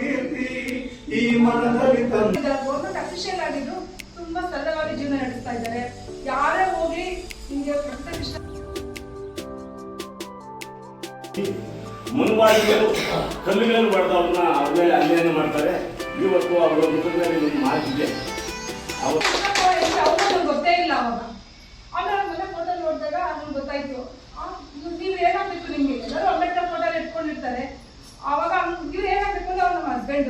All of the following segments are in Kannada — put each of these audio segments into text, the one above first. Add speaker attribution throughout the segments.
Speaker 1: ಕೀರ್ತಿ ಈ ಮನದಲ್ಲಿ
Speaker 2: ಗೌರ್ಮೆಂಟ್ ಅಫಿಷಿಯಲ್ ಆಗಿದ್ದು ತುಂಬಾ ಸರಳವಾಗಿ ಜೀವನ ನಡೆಸ್ತಾ ಇದ್ದಾರೆ. ಯಾರೇ ಹೋಗಿ ನಿಮಗೆ ಪ್ರತಿಷ್ಠೆ
Speaker 3: ಮುನ್ವಾದಿಗಳು ಕಲ್ಲುಗಳನ್ನು ಬಡ್ದವ್ರನ್ನ ಅವ್ರ ಮೇಲೆ ಅನ್ಯಾಯ ಮಾಡ್ತಾರೆ. ಇವತ್ತು ಅವರ ಮುಖದಲ್ಲಿ ಒಂದು ಮಾತಿದೆ.
Speaker 2: ಅವ್ರಿಗೆ ಗೊತ್ತೇ ಇಲ್ಲ ಅವಾಗ. ಆಮೇಲೆ ಮೊನ್ನೆ ಫೋಟೋ ನೋಡಿದಾಗ ನಮ್ಗೆ ಗೊತ್ತಾಯ್ತು, ನೀವು ಏನಾಗಬೇಕು, ನಿಮ್ಗೆ ಎಲ್ಲರೂ ಅಂಬೇಡ್ಕರ್ ಫೋಟೋ ಇಟ್ಕೊಂಡಿರ್ತಾರೆ. ಆವಾಗ ನೀವು ಏನಾಗಬೇಕು ಅಂದ್ರೆ ಅವ್ರು ನಮ್ಮ ಹಸ್ಬೆಂಡ್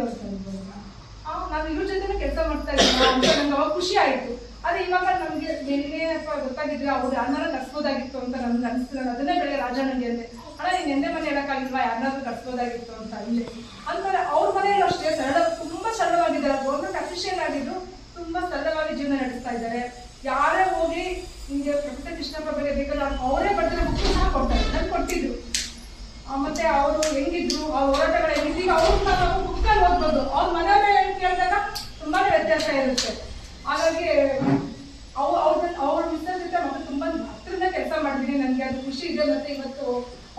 Speaker 2: ನಾವು ಇವ್ರ ಜೊತೆ ಕೆಲಸ ಮಾಡ್ತಾ ಇದ್ದೀವಿ ಅಂತ ನಂಗೆ ಅವಾಗ ಖುಷಿ ಆಯ್ತು. ಅದೇ ಇವಾಗ ನಮ್ಗೆ ನಿನ್ನೆ ಗೊತ್ತಾಗಿದ್ರೆ ಅವ್ರು ಯಾರನ್ನಾರು ಕರ್ಸ್ಬೋದಾಗಿತ್ತು ಅಂತ ನನ್ಗೆ ಅನಿಸ್ತಿಲ್ಲ. ಅದನ್ನೇ ಬೆಳೆ ರಾಜಣ್ಣಂಗೆ ಅಂದೆ, ಅಣ್ಣ ನೀನ್ ಎಂದೇ ಮನೆ ಹೇಳಕ್ಕಾಗಿಲ್ವಾ, ಯಾರನ್ನಾದ್ರೂ ಕರ್ಸ್ಬೋದಾಗಿತ್ತು ಅಂತ ಅಂದೆ. ಅಂದ್ರೆ ಅವ್ರ ಮನೆಯಲ್ಲೂ ಅಷ್ಟೇ ತುಂಬಾ ಸರಳವಾಗಿದ್ದಾರೆ. ಗೌರ್ಮೆಂಟ್ ಅಫಿಷಿಯಲ್ ಆಗಿದ್ದು ತುಂಬಾ ಸರಳವಾಗಿ ಜೀವನ ನಡೆಸ್ತಾ ಇದ್ದಾರೆ. ಯಾರೇ ಹೋಗಿ ನಿಮ್ಗೆ ಪ್ರಕೃತಿ ಕೃಷ್ಣಪ್ಪ ಬಗ್ಗೆ ಬೇಕಲ್ಲ ಅವರೇ ಬರ್ತಾರೆ, ಬುಕ್ ಸಹ ಕೊಡ್ತಾರೆ, ನನ್ಗೆ ಕೊಟ್ಟಿದ್ರು. ಮತ್ತೆ ಅವರು ಹೆಂಗಿದ್ರು, ಅವ್ರ ಹೋರಾಟಗಳು ಹೆಂಗಿದ್ರು, ಈಗ ಅವ್ರನ್ನ ನಾವು ಬುಕ್ಕಲ್ಲಿ ಓದ್ಬೋದು. ಅವ್ರ ಮನೆಯವರೇ ಕೇಳಿದಾಗ ತುಂಬಾನೇ ವ್ಯತ್ಯಾಸ ಇರುತ್ತೆ. ಹಾಗಾಗಿ ಅವ್ರ ಮಿಸ್ಟರ್ ಜೊತೆ ಮತ್ತೆ ತುಂಬಾ ಹತ್ರದಿಂದ ಕೆಲಸ ಮಾಡಿದೀನಿ. ನನಗೆ ಅದು ಖುಷಿ ಇದೆ. ಮತ್ತೆ ಇವತ್ತು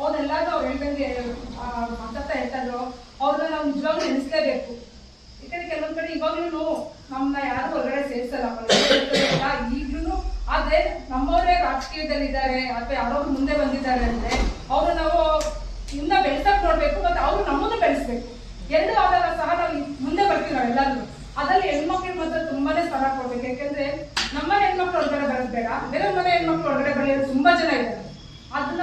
Speaker 2: ಅವ್ರೆಲ್ಲಾರು ಅವ್ರು ಹೇಳ್ದಂಗೆ ಮಾತಾಡ್ತಾ ಇರ್ತಾರೋ ಅವ್ರನ್ನ ನಾವು ನಿಜವಾಗ್ಲೂ ನೆನೆಸ್ಲೇಬೇಕು. ಯಾಕಂದ್ರೆ ಕೆಲವೊಂದ್ ಕಡೆ ಇವಾಗ್ಲೂ ನಮ್ಮನ್ನ ಯಾರು ಹೊರಗಡೆ ಸೇರಿಸಲ್ಲ, ಈಗ್ಲೂ. ಆದ್ರೆ ನಮ್ಮವರೇ ರಾಜಕೀಯದಲ್ಲಿ ಇದ್ದಾರೆ ಅಥವಾ ಯಾರೊಬ್ರು ಮುಂದೆ ಬಂದಿದ್ದಾರೆ ಅಂದ್ರೆ ಅವ್ರು ನಾವು ಮುಂದೆ ಬೆಳೆಸಕ್ ನೋಡ್ಬೇಕು, ಮತ್ತೆ ಅವ್ರು ನಮ್ಮನ್ನು ಬೆಳೆಸ್ಬೇಕು. ಎರಡು ಆದಾಗ ಸಹ ನಾವು ಮುಂದೆ ಬರ್ತೀವಿ ನಾವೆಲ್ಲರೂ. ಅದ್ರಲ್ಲಿ ಹೆಣ್ಮಕ್ಳಿಗೆ ಮಾತ್ರ ತುಂಬಾನೇ ಸ್ಥಾನ ಕೊಡ್ಬೇಕು. ಯಾಕಂದ್ರೆ ನಮ್ಮನೆ ಹೆಣ್ಮಕ್ಳು ಹೊರಗಡೆ ಬರೋದು ಬೇಡ, ಬೇರೆ ಮನೆ ಹೆಣ್ಮಕ್ಳು ಹೊರಗಡೆ ಬರೆಯೋದು ತುಂಬಾ ಜನ ಇದ್ದಾರೆ. ಅದನ್ನ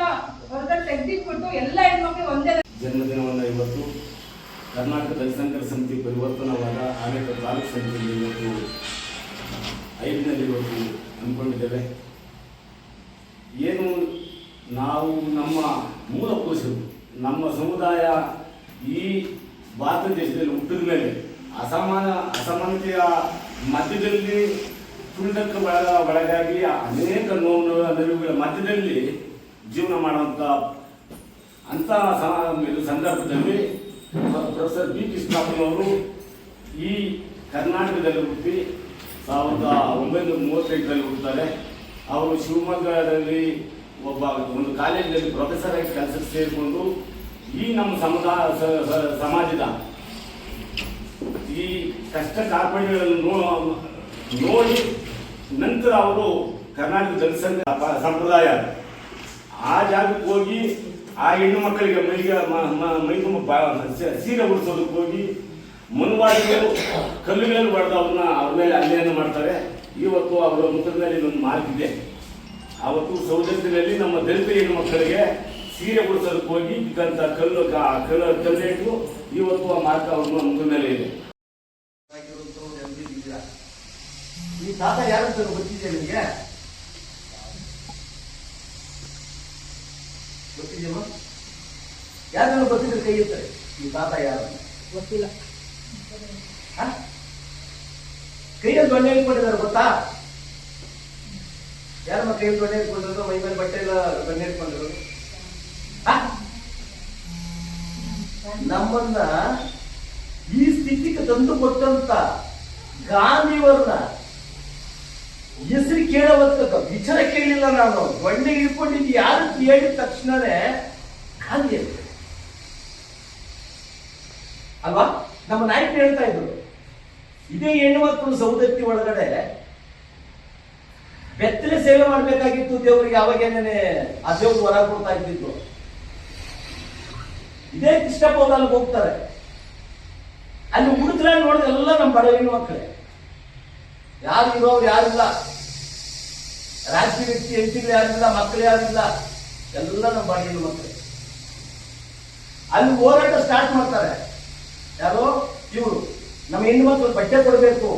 Speaker 2: ಹೊರಗಡೆ ತೆಗೆದಿಟ್ಬಿಟ್ಟು ಎಲ್ಲ ಹೆಣ್ಮಕ್ಳು ಒಂದೇ
Speaker 3: ಜನ್ಮದಿನವನ್ನ ಇವತ್ತು ಕರ್ನಾಟಕ ದಲಿತ ಸಮಿತಿ ಪರಿವರ್ತನವಾದ ಆನೇಕ ತಾಲೂಕು ಸಮಿತಿಯಲ್ಲಿ ಇವತ್ತು 5ನಲ್ಲಿ ಇವತ್ತು ಅಂದ್ಕೊಂಡಿದ್ದೇವೆ. ಏನು ನಾವು ನಮ್ಮ ಮೂಲ ಪುರುಷರು, ನಮ್ಮ ಸಮುದಾಯ ಈ ಭಾರತ ದೇಶದಲ್ಲಿ ಹುಟ್ಟಿದ ಮೇಲೆ ಅಸಮಾನತೆಯ ಮಧ್ಯದಲ್ಲಿ ತುಳಿತಕ್ಕೆ ಒಳಗಾಗಿ ಅನೇಕ ನೋವುಗಳ ಮಧ್ಯದಲ್ಲಿ ಜೀವನ ಮಾಡುವಂಥ ಸಂದರ್ಭದಲ್ಲಿ ಪ್ರೊಫೆಸರ್ ಬಿ ಕೃಷ್ಣಪ್ಪನವರು ಈ ಕರ್ನಾಟಕದಲ್ಲಿ ಹುಟ್ಟಿ 1935ರಲ್ಲಿ ಹುಟ್ಟುತ್ತಾರೆ. ಅವರು ಶಿವಮೊಗ್ಗದಲ್ಲಿ ಒಂದು ಕಾಲೇಜಿನಲ್ಲಿ ಪ್ರೊಫೆಸರ್ ಆಗಿ ಕೆಲಸಕ್ಕೆ ಸೇರಿಕೊಂಡು ಈ ನಮ್ಮ ಸಮಾಜದ ಈ ಕಷ್ಟ ಕಾರ್ಪಣ್ಯಗಳನ್ನು ನೋಡಿ ನಂತರ ಅವರು ಕರ್ನಾಟಕ ದಲಿತ ಸಂಪ್ರದಾಯ ಆ ಜಾಗಕ್ಕೆ ಹೋಗಿ ಆ ಹೆಣ್ಣು ಮಕ್ಕಳಿಗೆ ಮೈ ತುಂಬ ಸೀರೆ ಉಡಿಸೋದಕ್ಕೆ ಹೋಗಿ ಮುನ್ವಾದಿಗಳು ಕಲ್ಲುಗಳನ್ನು ಬಡ್ದವ್ರನ್ನ ಅವ್ರ ಮೇಲೆ ಅನ್ಯಾಯ ಮಾಡ್ತಾರೆ. ಇವತ್ತು ಅವರ ಮುಖದಲ್ಲಿ ಒಂದು ಮಾರ್ಕಿದೆ. ಅವತ್ತು ಸೌಜನ್ಯದಲ್ಲಿ ನಮ್ಮ ದಲಿತ ಹೆಣ್ಣು ಮಕ್ಕಳಿಗೆ ಸೀರೆ ಉಡಿಸೋದಕ್ಕೆ ಹೋಗಿ ಇದ್ದಂಥ ಕಲ್ಲಿಟ್ಟು ಇವತ್ತು ಆ ಮಾರ್ಕ ಅವ್ರ ಮುಖದ ಮೇಲೆ ಇದೆ.
Speaker 1: ಈ ತಾತ ಯಾರಂತ ಗೊತ್ತಿದೆ ನಿಮಗೆ? ಗೊತ್ತಿದೆಯಮ್ಮ? ಯಾರನ್ನು ಗೊತ್ತಿದ್ರೆ ಕೈ ಇರ್ತಾರೆ. ಈ ತಾತ ಯಾರು
Speaker 2: ಗೊತ್ತಿಲ್ಲ.
Speaker 1: ಕೈಯಲ್ಲಿ ದೊಣ್ಣೆ ಇಟ್ಕೊಂಡಿದ್ದಾರೆ ಗೊತ್ತಾ? ಯಾರಮ್ಮ ಕೈಯಲ್ಲಿ ದೊಣ್ಣೆ ಇಟ್ಕೊಂಡಿರೋದು? ಮೈ ಮೇಲೆ ಬಟ್ಟೆ ಎಲ್ಲ ದೊಣ್ಣೆ ಇಟ್ಕೊಂಡಿರೋದು? ನಮ್ಮನ್ನ ಈ ಸ್ಥಿತಿಗೆ ತಂದು ಕೊಟ್ಟಂತ ಗಾಂಧಿಯವರನ್ನ ಹೆಸರು ಕೇಳವತ್ತ ವಿಚಾರ ಕೇಳಿಲ್ಲ ನಾನು. ದೊಣ್ಣೆ ಇಟ್ಕೊಂಡಿದ್ದು ಯಾರು ಕೇಳಿದ ತಕ್ಷಣನೇ ಗಾಂಧಿ ಅಲ್ವಾ? ನಮ್ಮ ನಾಯಕರು ಹೇಳ್ತಾ ಇದ್ರು, ಇದೇ ಹೆಣ್ಣುಮಕ್ಕಳು ಸೌದತ್ತಿ ಒಳಗಡೆ ಬೆತ್ತಲೆ ಸೇವೆ ಮಾಡ್ಬೇಕಾಗಿತ್ತು ದೇವರಿಗೆ. ಅವಾಗೇನೇ ಆ ದೇವ್ರು ಹೊರ ಕೊಡ್ತಾ ಇದ್ದಿದ್ದು. ಇದೇ ಕೃಷ್ಣಪ್ಪ ಅವ್ರು ಅಲ್ಲಿಗೆ ಹೋಗ್ತಾರೆ. ಅಲ್ಲಿ ಹುಡುಗ್ರ ನೋಡಿದ್ರೆ ಎಲ್ಲ ನಮ್ಮ ಬಡ ಹೆಣ್ಣು ಮಕ್ಕಳೇ, ಯಾರು ಇರೋರು ಯಾರಿಲ್ಲ, ರಾಜಕೀಯ ವ್ಯಕ್ತಿ ಎಂಟಿಗಳು ಯಾರಿಲ್ಲ, ಮಕ್ಕಳು ಯಾರಿಲ್ಲ, ಎಲ್ಲ ನಮ್ಮ ಬಡ ಹೆಣ್ಣು ಮಕ್ಕಳೇ. ಅಲ್ಲಿ ಹೋರಾಟ ಸ್ಟಾರ್ಟ್ ಮಾಡ್ತಾರೆ. ಯಾರೋ ಇವರು ನಮ್ಮ ಹೆಣ್ಣು ಮಕ್ಕಳು ಬಟ್ಟೆ ಕೊಡಬೇಕು,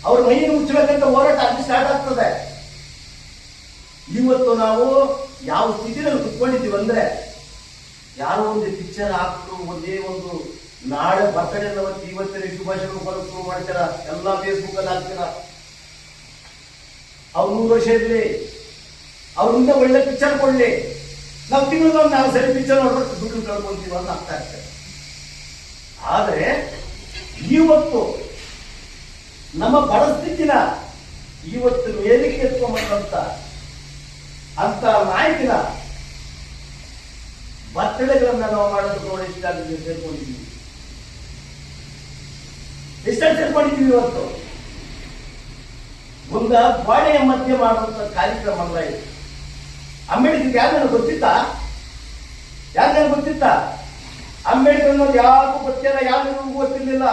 Speaker 1: ಅವ್ರ ಮೈಯನ್ನು ಮುಚ್ಚಬೇಕಂತ ಹೋರಾಟ ಅಲ್ಲಿ ಸ್ಟಾರ್ಟ್ ಆಗ್ತದೆ. ಇವತ್ತು ನಾವು ಯಾವ ಸ್ಥಿತಿಯಲ್ಲಿ ಕುತ್ಕೊಂಡಿದ್ದೀವಿ ಅಂದ್ರೆ, ಯಾರೋ ಒಂದು ಪಿಕ್ಚರ್ ಹಾಕ್ರು, ಒಂದೇ ಒಂದು ನಾಳೆ ಬರ್ತಡೇ ಇವತ್ತಿನ ಶುಭಾಶಯಗಳು ಬರೋದು ಶುರು ಮಾಡ್ತಾರ, ಎಲ್ಲ ಫೇಸ್ಬುಕ್ ಅಲ್ಲಿ ಹಾಕ್ತೀರ. ಅವ್ರು 100 ವರ್ಷ ಇರ್ಲಿ, ಅವ್ರಿಂದ ಒಳ್ಳೆ ಪಿಕ್ಚರ್ ಕೊಡ್ಲಿ, ನಾವು ತಿಂಗಳು ನಾವು ಸರಿ ಪಿಕ್ಚರ್ ನೋಡ್ಬಿಟ್ಟು ದುಡ್ಡು ಕಳ್ಕೊಂತೀವಿ ಅಂತ ಆಗ್ತಾ ಇರ್ತೇವೆ. ಆದ್ರೆ ಇವತ್ತು ನಮ್ಮ ಪರಿಸ್ಥಿತಿನ ಇವತ್ತು ಮೇಲಿಗೆ ಎತ್ಕೊಂಡ್ಬಂದಂತ ಅಂತ ನಾಯಕನ ಬರ್ತಡೆಗಳನ್ನ ನಾವು ಮಾಡೋದು ನೋಡಿ ಇಷ್ಟ ಸೇರ್ಕೊಂಡಿದ್ದೀವಿ. ಎಷ್ಟೆಷ್ಟು ಸೇರ್ಕೊಂಡಿದ್ದೀವಿ ಇವತ್ತು. ಒಂದು ಗೋಡೆಯ ಮಧ್ಯೆ ಮಾಡುವಂತ ಕಾರ್ಯಕ್ರಮ ಅಲ್ಲ ಇದು. ಅಂಬೇಡ್ಕರ್ ಯಾರು ಗೊತ್ತಿತ್ತಾ? ಯಾರು ಗೊತ್ತಿತ್ತಾ? ಅಂಬೇಡ್ಕರ್ ಅನ್ನೋದು ಯಾರಿಗೂ ಗೊತ್ತಿಲ್ಲ, ಯಾರಿಗೂ ಗೊತ್ತಿರಲಿಲ್ಲ.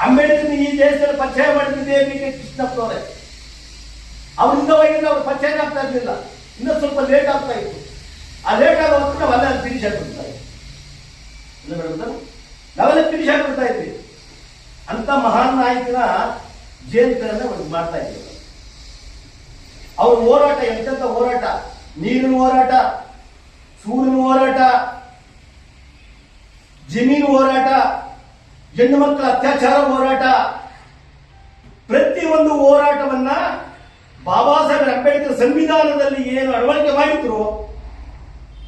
Speaker 1: ಅಂಬೇಡ್ಕರ್ ಈ ದೇಶದಲ್ಲಿ ಪರಿಚಯ ಮಾಡಿದ್ದೆ ಬಿ.ಕೆ. ಕೃಷ್ಣಪ್ಪನವರೇ. ಅವರಿಂದ ಹೋಗಿದ್ರೆ ಅವ್ರು ಪರಿಚಯ ಆಗ್ತಾ ಇರ್ಲಿಲ್ಲ, ಇನ್ನೂ ಸ್ವಲ್ಪ ಲೇಟ್ ಆಗ್ತಾ ಇತ್ತು. ಆ ಲೇಟ್ ಆಗೋ ಹೊತ್ತು ನಾವೆಲ್ಲ ಫಿನಿಶ್ ಆಗಿಬಿಡ್ತಾ ಇದ್ವಿ, ನಾವೆಲ್ಲ ಫಿನಿಶ್ ಆಗಿಬಿಡ್ತಾ ಇದ್ವಿ. ಅಂತ ಮಹಾನ್ ನಾಯಕನ ಜಯಂತಿಯನ್ನ ಒಂದು ಮಾಡ್ತಾ ಇದ್ದೀವಿ. ಅವ್ರ ಹೋರಾಟ ಎಂತೆಂಥ ಹೋರಾಟ, ನೀರಿನ ಹೋರಾಟ, ಸೂರ್ಯನ ಹೋರಾಟ, ಜಮೀನು ಹೋರಾಟ, ಹೆಣ್ಣು ಮಕ್ಕಳ ಅತ್ಯಾಚಾರ ಹೋರಾಟ, ಪ್ರತಿಯೊಂದು ಹೋರಾಟವನ್ನ ಬಾಬಾ ಸಾಹೇಬ್ ಅಂಬೇಡ್ಕರ್ ಸಂವಿಧಾನದಲ್ಲಿ ಏನು ಅಳವಡಿಕೆ ಮಾಡಿದ್ರು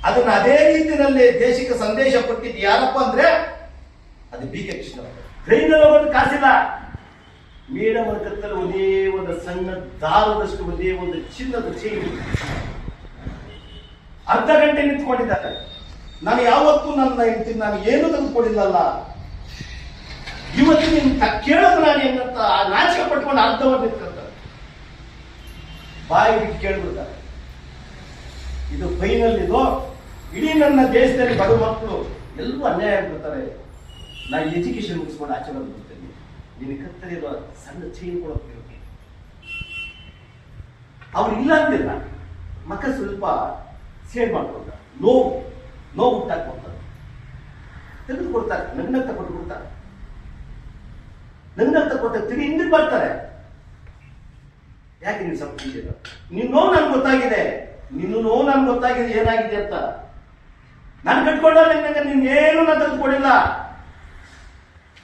Speaker 1: ಅದನ್ನ ಅದೇ ರೀತಿಯಲ್ಲಿ ದೇಶಕ್ಕೆ ಸಂದೇಶ ಕೊಟ್ಟಿದ್ದು ಯಾರಪ್ಪ ಅಂದ್ರೆ ಅದು ಬಿ.ಕೆ. ಕೃಷ್ಣಪ್ಪ. ಟ್ರೈನಲ್ಲಿ ಹೋಗೋದು ಕಾಸಿಲ್ಲ, ಮೇಡಮ್ ಕತ್ತಲ್ಲಿ ಒಂದೇ ಒಂದು ಸಣ್ಣ ದಾರದಷ್ಟು ಒಂದೇ ಒಂದು ಚಿನ್ನದ ಚೈನ್ ಅರ್ಧ ಗಂಟೆ ನಿಂತ್ಕೊಂಡಿದ್ದಾರೆ. ನಾನು ಯಾವತ್ತೂ ನನ್ನ ಹೇಳ್ತೀನಿ, ನಾನು ಏನು ತೆಗೆದುಕೊಂಡಿಲ್ಲಲ್ಲ. ಇವತ್ತು ನಿಮ್ ಕೇಳೋದು ನಾನು ಏನಂತ ನಾಚಿಕೆ ಪಟ್ಕೊಂಡು ಅರ್ಧವನ್ನು ನಿಂತ್ಕೊಳ್ತಾರೆ, ಬಾಯಿ ಬಿಟ್ಟು ಕೇಳ್ಬಿಡ್ತಾರೆ. ಇದು ಫೈನಲ್. ಇದು ಇಡೀ ನನ್ನ ದೇಶದಲ್ಲಿ ಬಡ ಮಕ್ಕಳು ಎಲ್ಲರೂ ಅನ್ಯಾಯ ಆಗ್ಬಿಡ್ತಾರೆ. ನಾನು ಎಜುಕೇಶನ್ ಮುಗಿಸ್ಕೊಂಡು ಆಚೆ ಬಂದ್ಬಿಡ್ತೇನೆ, ನಿನ್ನ ಕತ್ತಲಿರುವ ಸಣ್ಣ ಚೈನ್ ಕೊಡೋಕೆ ಅವ್ರು ಇಲ್ಲ ಅಂತಿಲ್ಲ. ಮಕ್ಕ ಸ್ವಲ್ಪ ಸೇಡ್ ಮಾಡ್ಕೊಳ್ತಾರೆ, ನೋವು ಹುಟ್ಟಾಕ್ಕೊಡ್ತಾರೆ, ತೆಗೆದುಕೊಡ್ತಾರೆ, ನನ್ನಂತ ಕೊಟ್ಟು ಕೊಡ್ತಾರೆ, ನನ್ನಂತ ಕೊಟ್ಟ ತಿಳಿ ಹಿಂದಿಗೆ ಬರ್ತಾರೆ. ಯಾಕೆ ನೀವು ಸ್ವಲ್ಪ ನಿನ್ನ ನೋವು ನನ್ಗೆ ಗೊತ್ತಾಗಿದೆ, ನಿನ್ನ ನೋವು ನನ್ಗೆ ಗೊತ್ತಾಗಿದೆ ಏನಾಗಿದೆ ಅಂತ. ನಾನು ಕಟ್ಕೊಂಡಾಗ ನೀನೇನು ನಾನು ತೆಗೆದುಕೊಡಿಲ್ಲ,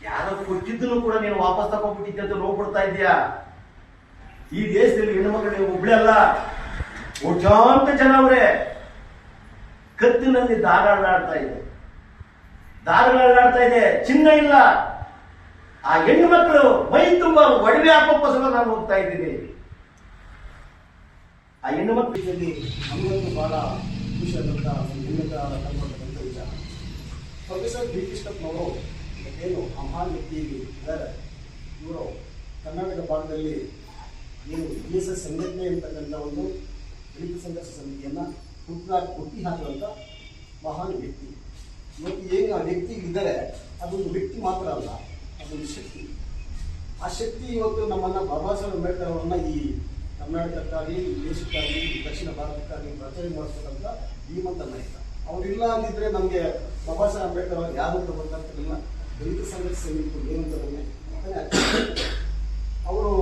Speaker 1: ಯಾರೋ ಕೊಟ್ಟಿದ್ದನ್ನು ಕೂಡ ನೀನು ವಾಪಸ್ ತಗೊಂಡ್ಬಿಟ್ಟಿದ್ದೆ ಅಂತ ನೋಡ್ಬಿಡ್ತಾ ಇದೀಯಾ. ಈ ದೇಶದಲ್ಲಿ ಹೆಣ್ಣು ಮಕ್ಕಳು ಒಬ್ಳೆ ಅಲ್ಲ, ಒಟ್ಟಾಂತ ಜನ ಅವರೇ. ಕತ್ತಿನಲ್ಲಿ ದಾರಗಳಾಡ್ತಾ ಇದೆ, ಚಿನ್ನ ಇಲ್ಲ. ಆ ಹೆಣ್ಣು ಮಕ್ಕಳು ಮೈ ತುಂಬ ಒಡವೆ ಹಾಕೋಕ್ಕೋಸ್ಕರ ನಾನು ಹೋಗ್ತಾ ಇದ್ದೀನಿ. ಆ ಹೆಣ್ಣು ಮಕ್ಕಳಿಗೆ
Speaker 4: ನಮಗಂತೂ ಬಹಳ ಖುಷಿಯಾದಂಥ ಉನ್ನತ ಕಲ್ಪಟ್ಟಂಥ ವಿಚಾರ. Professor B. ಕೃಷ್ಣಪ್ಪನವರು ಏನು ಆ ಮಹಾನ್ ವ್ಯಕ್ತಿ ಇದ್ದಾರೆ. ಇವರು ಕರ್ನಾಟಕ ಭಾಗದಲ್ಲಿ ಏನು DSS ಸಂಘಟನೆ ಅಂತಕ್ಕಂಥ ಒಂದು ದಲಿತ ಸಂಘರ್ಷ ಸಮಿತಿಯನ್ನು ಹುಟ್ಟಿ ಹಾಕುವಂಥ ಮಹಾನ್ ವ್ಯಕ್ತಿ. ಇವತ್ತು ಏನು ಆ ವ್ಯಕ್ತಿ ಇದ್ದರೆ ಅದೊಂದು ವ್ಯಕ್ತಿ ಮಾತ್ರ ಅಲ್ಲ, ಅದೊಂದು ಶಕ್ತಿ. ಆ ಶಕ್ತಿ ಇವತ್ತು ನಮ್ಮನ್ನು ಬಾಬಾ ಸಾಹೇಬ್ ಅಂಬೇಡ್ಕರ್ ಅವರನ್ನ ಈ ಕರ್ನಾಟಕಕ್ಕಾಗಿ, ದೇಶಕ್ಕಾಗಿ, ದಕ್ಷಿಣ ಭಾರತಕ್ಕಾಗಿ ಪ್ರಚಾರ ಮಾಡಿಸ್ತಕ್ಕಂಥ ಧೀಮಂತ ನಾಯಕ. ಅವರಿಲ್ಲ ಅಂದಿದ್ರೆ ನಮಗೆ ಬಾಬಾ ಸಾಹೇಬ್ ಅಂಬೇಡ್ಕರ್ ಅವರು ಯಾರು ಅಂತ ಗೊತ್ತಾಗ್ತಿರಲಿಲ್ಲ. ದಲಿತ ಸಂಘರ್ಷ ಸಮಿತಿ ಏನಂತ ಅವರು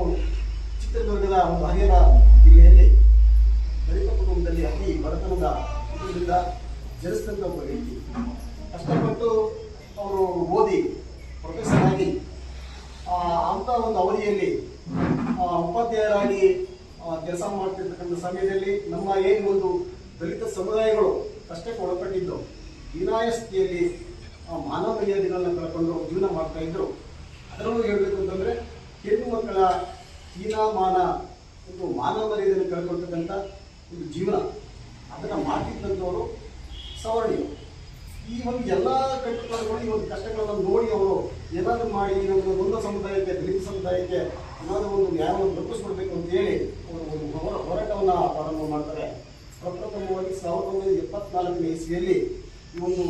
Speaker 4: ಚಿತ್ರದುರ್ಗದ ಒಂದು ಹರಿಹರ ಜಿಲ್ಲೆಯಲ್ಲಿ ದಲಿತ ಕುಟುಂಬದಲ್ಲಿ ಅತಿ ಬಡತನದ ಕುಟುಂಬದಿಂದ ಜನಿಸಿದಂಥ ಒಬ್ಬ ವ್ಯಕ್ತಿ. ಕಷ್ಟಪಟ್ಟು ಅವರು ಓದಿ ಪ್ರೊಫೆಸರ್ ಆಗಿ ಅಂಥ ಒಂದು ಅವಧಿಯಲ್ಲಿ ಉಪಾಧ್ಯಾಯರಾಗಿ ಕೆಲಸ ಮಾಡ್ತಿರ್ತಕ್ಕಂಥ ಸಮಯದಲ್ಲಿ ನಮ್ಮ ಏನು ಒಂದು ದಲಿತ ಸಮುದಾಯಗಳು ಕಷ್ಟಕ್ಕೆ ಒಳಪಟ್ಟಿದ್ದು, ಹೀನಾಯ ಸ್ಥಿತಿಯಲ್ಲಿ ಮಾನವ ಮರ್ಯಾದೆಗಳನ್ನ ಕಳ್ಕೊಂಡು ಜೀವನ ಮಾಡ್ತಾ ಇದ್ರು. ಅದರಲ್ಲೂ ಹೇಳಬೇಕು ಅಂತಂದ್ರೆ ಹೆಣ್ಣು ಮಕ್ಕಳ ಹೀನಾಮಾನ ಒಂದು ಮಾನವ ಮರ್ಯಾದೆಯನ್ನು ಕಳ್ಕೊಳ್ತಕ್ಕಂಥ ಒಂದು ಜೀವನ ಅದನ್ನು ಮಾಡ್ತಿದ್ದಂಥವರು ಸವರ್ಣಿಯರು. ಈ ಒಂದು ಎಲ್ಲ ಕಟ್ಟುಪಾಡುಗಳು, ಈ ಒಂದು ಕಷ್ಟಗಳನ್ನು ನೋಡಿ ಅವರು ಏನಾದರೂ ಮಾಡಿ ನಮ್ಮ ಒಂದು ಸಮುದಾಯಕ್ಕೆ, ದಲಿತ ಸಮುದಾಯಕ್ಕೆ ಏನಾದರೂ ಒಂದು ನ್ಯಾಯವನ್ನು ದೊರಕಿಸ್ಕೊಡ್ಬೇಕು ಅಂತ ಹೇಳಿ ಅವರು ಒಂದು ಹೋರಾಟವನ್ನು ಪ್ರಾರಂಭ ಮಾಡ್ತಾರೆ. ಪ್ರಪ್ರಥಮವಾಗಿ 1974ನೇ ಇಸ್ವಿಯಲ್ಲಿ ಈ ಒಂದು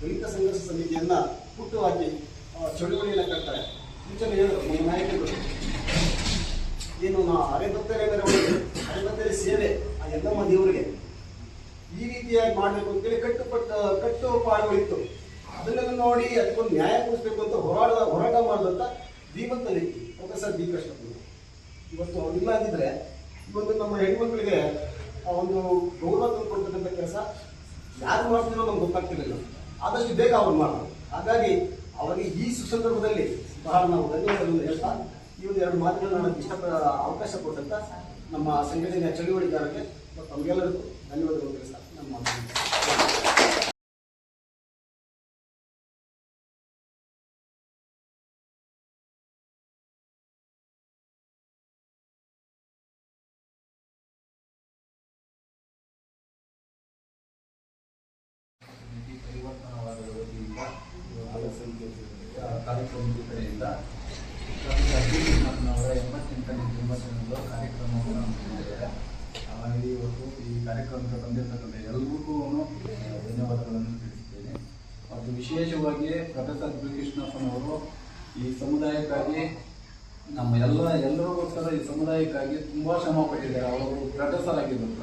Speaker 4: ದಲಿತ ಸಂಘರ್ಷ ಸಮಿತಿಯನ್ನು ಹುಟ್ಟುಹಾಕಿ ಚಳುವಳಿಯನ್ನು ಕಟ್ತಾರೆ. ಮುಂಚೆನೇ ಹೇಳಿದ್ರು ನಮ್ಮ ನಾಯಕರು ಏನು ಅರೆಬತ್ತರೆ ಮೆರವಣಿಗೆ, ಅರೆಬತ್ತರೆ ಸೇವೆ ಆ ಎಲ್ಲಮ್ಮ ದೇವರಿಗೆ ಈ ರೀತಿಯಾಗಿ ಮಾಡಬೇಕು ಅಂತೇಳಿ ಕಟ್ಟುಪಾಡುಗಳಿತ್ತು. ಅದನ್ನೆಲ್ಲ ನೋಡಿ ಅದಕ್ಕೊಂದು ನ್ಯಾಯ ಕೊಡಿಸ್ಬೇಕು ಅಂತ ಹೋರಾಟ ಮಾಡಿದಂಥ ಧೀಮಂತ ವ್ಯಕ್ತಿ ಪ್ರೊಫೆಸರ್ ಬಿ. ಕೃಷ್ಣಪ್ಪನವರು. ಇವತ್ತು ಅವರಿಲ್ಲ ಅಂದಿದ್ರೆ ಇವತ್ತು ನಮ್ಮ ಹೆಣ್ಮಕ್ಳಿಗೆ ಒಂದು ಗೌರವ ತಂದುಕೊಡ್ತಕ್ಕಂಥ ಕೆಲಸ ಯಾರು ಮಾಡ್ತಿರೋ ನಮ್ಗೆ ಗೊತ್ತಾಗ್ತಿರಲಿಲ್ಲ. ಆದಷ್ಟು ಬೇಗ ಅವ್ರು ಮಾಡೋದು. ಹಾಗಾಗಿ ಅವರಿಗೆ ಈ ಸಂದರ್ಭದಲ್ಲಿ ಬಹಳ ನಾವು ಧನ್ಯವಾದಗಳನ್ನು ಹೇಳ್ತಾ ಈ ಒಂದು ಎರಡು ಮಾತುಗಳನ್ನು ನನಗೆ ಅವಕಾಶ ಕೊಟ್ಟಂತ ನಮ್ಮ ಸಂಘಟನೆಯ ಚಳುವಳಿಗಾರರಿಗೆ ಮತ್ತು ನಮಗೆಲ್ಲರಿಗೂ ಧನ್ಯವಾದಗಳು ತಿಳಿಸ್ತಾ ನಮ್ಮ ಮಾತನ್ನು
Speaker 5: ಪರಿವರ್ತನವಾದ ವತಿಯಿಂದ ಕಾರ್ಯಕ್ರಮದ ಕಡೆಯಿಂದ ಅವರ 88ನೇ ಜನ್ಮದಿನದ ಕಾರ್ಯಕ್ರಮವನ್ನು ಹಮ್ಮಿಕೊಂಡಿದ್ದಾರೆ. ಹಾಗಾಗಿ ಇವತ್ತು ಈ ಕಾರ್ಯಕ್ರಮಕ್ಕೆ ಬಂದಿರತಕ್ಕಂಥ ಎಲ್ಲರಿಗೂ ಧನ್ಯವಾದಗಳನ್ನು ತಿಳಿಸುತ್ತೇನೆ. ಮತ್ತು ವಿಶೇಷವಾಗಿ ಪ್ರೊಫೆಸರ್ ಬಿ ಕೃಷ್ಣಪ್ಪನವರು ಈ ಸಮುದಾಯಕ್ಕಾಗಿ ಎಲ್ಲರಿಗೋಸ್ಕರ ಈ ಸಮುದಾಯಕ್ಕಾಗಿ ತುಂಬಾ ಶ್ರಮ ಪಟ್ಟಿದ್ದಾರೆ. ಅವರು ಪ್ರೊಫೆಸರ್ ಆಗಿದ್ದಂತ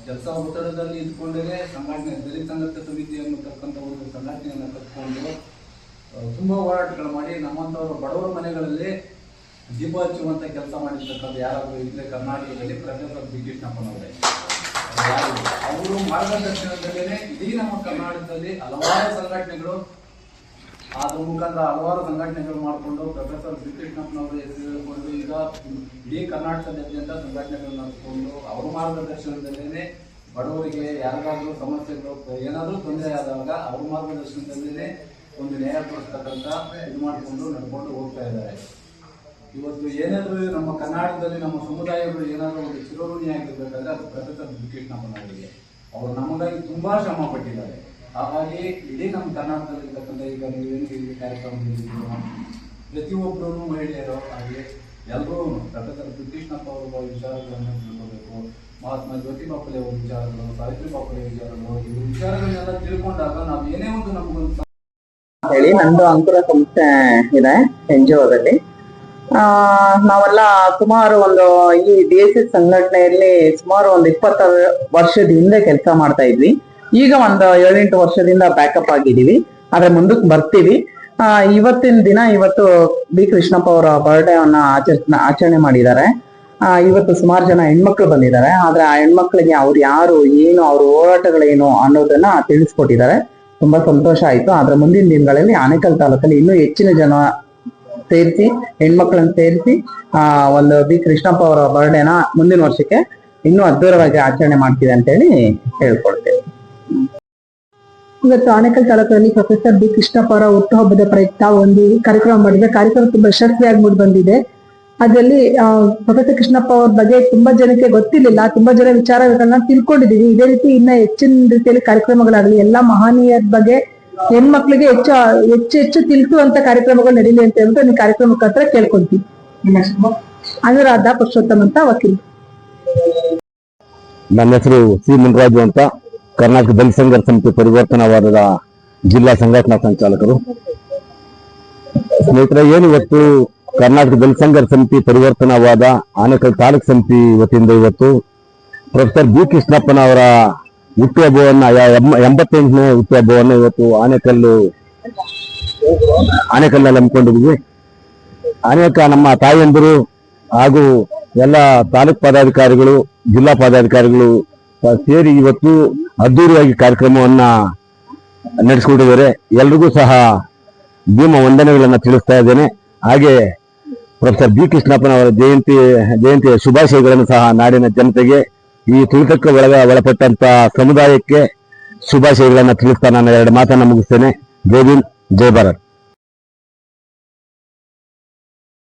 Speaker 5: ಕೆಲಸ ಒತ್ತಡದಲ್ಲಿ ಇದ್ಕೊಂಡೇ ಸಂಘಟನೆ ದಲಿತ ಸಂಘರ್ಷ ಸಮಿತಿ ಅನ್ನತಕ್ಕಂಥ ಒಂದು ಸಂಘಟನೆಯನ್ನು ಕಟ್ಕೊಂಡು ತುಂಬಾ ಹೋರಾಟಗಳು ಮಾಡಿ ನಮ್ಮಂಥವರು ಬಡವರ ಮನೆಗಳಲ್ಲಿ ದೀಪ ಹಚ್ಚುವಂತ ಕೆಲಸ ಮಾಡಿರ್ತಕ್ಕಂಥ ಯಾರಾದರೂ ಇದ್ರೆ ಕರ್ನಾಟಕದಲ್ಲಿ ಪ್ರೊಫೆಸರ್ ಬಿ ಕೃಷ್ಣಪ್ಪನವರೇ. ಅವರು ಮಾರ್ಗದರ್ಶನದಲ್ಲೇ ಇಡೀ ನಮ್ಮ ಕರ್ನಾಟಕದಲ್ಲಿ ಹಲವಾರು ಸಂಘಟನೆಗಳು ಅದ್ರ ಮುಖಾಂತರ ಹಲವಾರು ಸಂಘಟನೆಗಳು ಮಾಡಿಕೊಂಡು ಪ್ರೊಫೆಸರ್ ಬಿ ಕೃಷ್ಣಪ್ಪನವರ ಹೆಸರು ಹೇಳಿಕೊಂಡು ಈಗ ಇಡೀ ಕರ್ನಾಟಕದಾದ್ಯಂತ ಸಂಘಟನೆಗಳು ನಡೆಸಿಕೊಂಡು ಅವರ ಮಾರ್ಗದರ್ಶನದಲ್ಲೇ ಬಡವರಿಗೆ ಯಾರಿಗಾದ್ರೂ ಸಮಸ್ಯೆಗಳು ಏನಾದರೂ ತೊಂದರೆ ಆದಾಗ ಅವ್ರ ಮಾರ್ಗದರ್ಶನದಲ್ಲೇ ಒಂದು ನ್ಯಾಯ ಕೊಡಿಸ್ತಕ್ಕಂಥ ಇದು ಮಾಡಿಕೊಂಡು ನಡ್ಕೊಂಡು ಹೋಗ್ತಾ ಇದ್ದಾರೆ. ಇವತ್ತು ಏನಾದರೂ ನಮ್ಮ ಕರ್ನಾಟಕದಲ್ಲಿ ನಮ್ಮ ಸಮುದಾಯಗಳು ಏನಾದರೂ ಒಂದು ಚಿರೋಣಿ ಆಗಿರ್ಬೇಕಾದ್ರೆ ಅದು ಪ್ರೊಫೆಸರ್ ಬಿ ಕೃಷ್ಣಪ್ಪನವರಿಗೆ. ಅವರು ನಮಗಾಗಿ ತುಂಬಾ ಶ್ರಮ ಪಟ್ಟಿದ್ದಾರೆ. ಹಾಗಾಗಿ ಇಡೀ ನಮ್ಮ ಕರ್ನಾಟಕದಲ್ಲಿರ್ತಕ್ಕಂಥ ಈಗ ನೀವೇನು ಈ ಕಾರ್ಯಕ್ರಮದಲ್ಲಿ ಪ್ರತಿಯೊಬ್ಬರೂ ಮಹಿಳೆಯರು ಹಾಗೆ ಎಲ್ಲರೂ ಪ್ರೊಫೆಸರ್ ಬಿ ಕೃಷ್ಣಪ್ಪ ಅವರ ವಿಚಾರಗಳನ್ನು ತಿಳ್ಕೋಬೇಕು. ಮಹಾತ್ಮ ಜ್ಯೋತಿಬಾ ಫುಲೆ ಅವರ ವಿಚಾರಗಳು, ಸಾವಿತ್ರಿಬಾ ಫುಲೆ ವಿಚಾರಗಳು, ಈ ವಿಚಾರಗಳನ್ನೆಲ್ಲ ತಿಳ್ಕೊಂಡಾಗ ನಾವು ಏನೇ ಒಂದು ನಮಗೊಂದು
Speaker 6: ಹೇಳಿ ನಂದು ಅಂಕುರ ಸಂಸ್ಥೆ ಇದೆ NGOದಲ್ಲಿ. ನಾವೆಲ್ಲ ಸುಮಾರು ಈ DSS ಸಂಘಟನೆಯಲ್ಲಿ ಸುಮಾರು 26 ವರ್ಷದ ಹಿಂದೆ ಕೆಲಸ ಮಾಡ್ತಾ ಇದ್ವಿ. ಈಗ 7-8 ವರ್ಷದಿಂದ ಬ್ಯಾಕಪ್ ಆಗಿದ್ದೀವಿ. ಆದ್ರೆ ಮುಂದಕ್ಕೆ ಬರ್ತೀವಿ. ಇವತ್ತಿನ ದಿನ ಇವತ್ತು ಬಿ ಕೃಷ್ಣಪ್ಪ ಅವರ ಬರ್ಡೇವನ್ನ ಆಚರಣೆ ಮಾಡಿದ್ದಾರೆ. ಇವತ್ತು ಸುಮಾರು ಜನ ಹೆಣ್ಮಕ್ಳು ಬಂದಿದ್ದಾರೆ. ಆದ್ರೆ ಆ ಹೆಣ್ಮಕ್ಳಿಗೆ ಅವ್ರು ಯಾರು, ಏನು, ಅವ್ರ ಹೋರಾಟಗಳೇನು ಅನ್ನೋದನ್ನ ತಿಳಿಸ್ಕೊಟ್ಟಿದ್ದಾರೆ. ತುಂಬಾ ಸಂತೋಷ ಆಯ್ತು. ಆದ್ರೆ ಮುಂದಿನ ದಿನಗಳಲ್ಲಿ ಆನೇಕಲ್ ತಾಲೂಕಲ್ಲಿ ಇನ್ನೂ ಹೆಚ್ಚಿನ ಜನ ಸೇರಿಸಿ, ಹೆಣ್ಮಕ್ಳನ್ನ ಸೇರಿಸಿ ಒಂದು ಬಿ ಕೃಷ್ಣಪ್ಪ ಅವರ ಬರ್ಡೇನ ಮುಂದಿನ ವರ್ಷಕ್ಕೆ ಇನ್ನೂ ಅದ್ದೂರವಾಗಿ ಆಚರಣೆ ಮಾಡ್ತೀವಿ ಅಂತ ಹೇಳಿ ಹೇಳ್ಕೊಳ್ತೇವೆ.
Speaker 7: ಇವತ್ತು ಆನೇಕಲ್ ತಾಲೂಕಿನಲ್ಲಿ ಪ್ರೊಫೆಸರ್ ಬಿ ಕೃಷ್ಣಪ್ಪ ಅವರ ಹುಟ್ಟುಹಬ್ಬದ ಪ್ರಯುಕ್ತ ಒಂದು ಕಾರ್ಯಕ್ರಮ ಮಾಡಿದೆ. ಕಾರ್ಯಕ್ರಮ ತುಂಬಾ ಯಶಸ್ವಿಯಾಗಿ ಮೂಡಿ ಬಂದಿದೆ. ಅದರಲ್ಲಿ ಪ್ರೊಫೆಸರ್ ಕೃಷ್ಣಪ್ಪ ಅವ್ರ ಬಗ್ಗೆ ತುಂಬಾ ಜನಕ್ಕೆ ಗೊತ್ತಿರ್ಲಿಲ್ಲ. ತುಂಬಾ ಜನ ವಿಚಾರಗಳನ್ನ ತಿಳ್ಕೊಂಡಿದೀವಿ. ಇದೇ ರೀತಿ ಇನ್ನ ಹೆಚ್ಚಿನ ರೀತಿಯಲ್ಲಿ ಕಾರ್ಯಕ್ರಮಗಳಾಗಲಿ, ಎಲ್ಲಾ ಮಹನೀಯರ ಬಗ್ಗೆ ಹೆಣ್ಮಕ್ಳಿಗೆ ಹೆಚ್ಚು ತಿಳಿಸುವಂತ ಕಾರ್ಯಕ್ರಮಗಳು ನಡೀಲಿ ಅಂತ ಹೇಳ್ಬಿಟ್ಟು ನೀವು ಕಾರ್ಯಕ್ರಮಕ್ಕೆ ಹತ್ರ ಕೇಳ್ಕೊಂತೀವಿ. ಅನುರಾಧ ಪುರುಷೋತ್ತಮ್ ಅಂತ ವಕೀಲ.
Speaker 8: ನನ್ನ ಹೆಸರು ಸಿ ಮುನ್ರಾಜು ಅಂತ, ಕರ್ನಾಟಕ ದಲಿತ ಸಂಘರ್ಷ ಸಮಿತಿ ಪರಿವರ್ತನಾವಾದದ ಜಿಲ್ಲಾ ಸಂಘಟನಾ ಸಂಚಾಲಕರು. ಸ್ನೇಹಿತರೆ, ಇವತ್ತು ಕರ್ನಾಟಕ ದಲಿತ ಸಂಘರ್ಷ ಸಮಿತಿ ಪರಿವರ್ತನಾವಾದ ಆನೇಕಲ್ ತಾಲೂಕು ಸಮಿತಿ ವತಿಯಿಂದ ಇವತ್ತು ಪ್ರೊಫೆಸರ್ ಬಿ ಕೃಷ್ಣಪ್ಪನವರ ಹುಟ್ಟುಹಬ್ಬವನ್ನ 88ನೇ ಹುಟ್ಟುಹಬ್ಬವನ್ನು ಇವತ್ತು ಆನೇಕಲ್ನಲ್ಲಿ ಹಮ್ಮಿಕೊಂಡಿದ್ವಿ. ಅನೇಕ ನಮ್ಮ ತಾಯಂದಿರು ಹಾಗೂ ಎಲ್ಲ ತಾಲೂಕು ಪದಾಧಿಕಾರಿಗಳು, ಜಿಲ್ಲಾ ಪದಾಧಿಕಾರಿಗಳು ಸೇರಿ ಇವತ್ತು ಅದ್ದೂರಿಯಾಗಿ ಕಾರ್ಯಕ್ರಮವನ್ನ ನಡೆಸಿಕೊಂಡಿದ್ದಾರೆ. ಎಲ್ರಿಗೂ ಸಹ ಭೀಮ ವಂದನೆಗಳನ್ನ ತಿಳಿಸ್ತಾ ಇದ್ದೇನೆ. ಹಾಗೆ ಪ್ರೊಫೆಸರ್ ಬಿ ಕೃಷ್ಣಪ್ಪನವರ ಜಯಂತಿಯ ಶುಭಾಶಯಗಳನ್ನು ಸಹ ನಾಡಿನ ಜನತೆಗೆ, ಈ ತುಳಿತಕ್ಕೆ ಒಳಪಟ್ಟಂತ ಸಮುದಾಯಕ್ಕೆ ಶುಭಾಶಯಗಳನ್ನ ತಿಳಿಸ್ತಾ ನಾನು 2 ಮಾತನ್ನ ಮುಗಿಸ್ತೇನೆ. ಜೈ ಭೀಮ್, ಜೈ ಭಾರತ್.